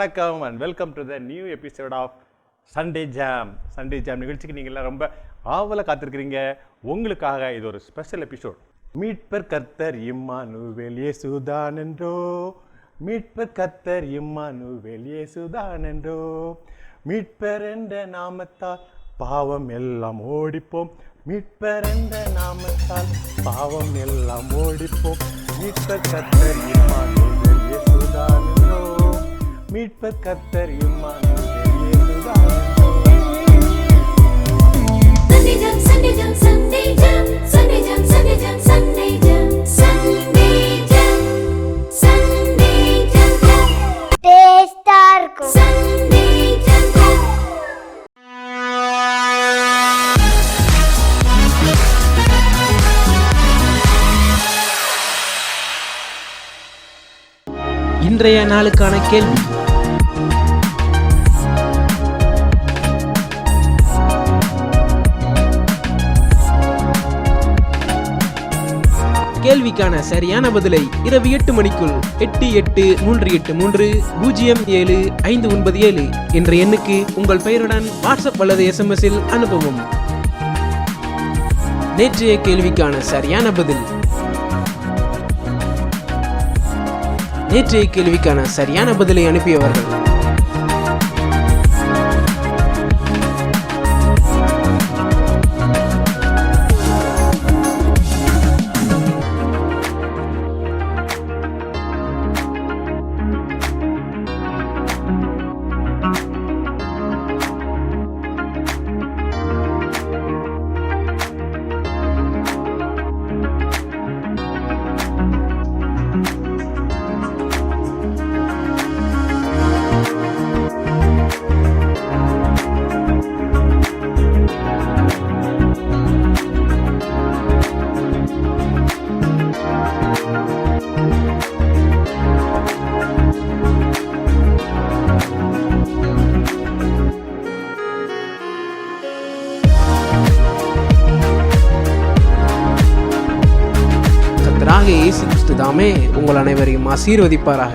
வணக்கம் and welcome to the new episode of Sunday jam. Sunday jam நிகழ்ச்சிக்கு நீங்கள்லாம் ரொம்ப ஆவலாக காத்திருக்கிறீங்க. உங்களுக்காக இது ஒரு ஸ்பெஷல் எபிசோட். மீட்பர் கர்த்தர் இம்மானுவேல் இயேசுதான் என்றோ, மீட்பர் கர்த்தர் இம்மானுவேல் இயேசுதான் என்றோ, மீட்பர் என்ற நாமத்தால் பாவம் எல்லாம் ஓடிப்போம், மீட்பர் என்ற நாமத்தால் பாவம் எல்லாம் ஓடிப்போம், மீட்பர் கர்த்தர் இம்மானுவேல் இயேசுதான் என்றோ, மீட்பர் கர்த்தர் இம்மானுவேல் இயேசுதான் என்றோ. Sunday jam, Sunday jam, Sunday jam, Sunday jam, Sunday jam, Sunday jam, Sunday jam, Sunday jam, டேஸ்டா இருக்கும். Sunday jam. இன்றைய நாளுக்கான கேள்வி. கேள்விக்கான சரியான பதிலை இரவு 8 மணிக்குள் 8838307597 என்ற எண்ணுக்கு உங்கள் பெயருடன் வாட்ஸ்அப் அல்லது SMS-இல் அனுப்பவும். நேற்றைய கேள்விக்கான சரியான பதில். நேற்றைய கேள்விக்கான சரியான பதிலை அனுப்பியவர்கள் இயேசு கிறிஸ்து தாமே உங்கள் அனைவரையும் ஆசீர்வதிப்பாராக.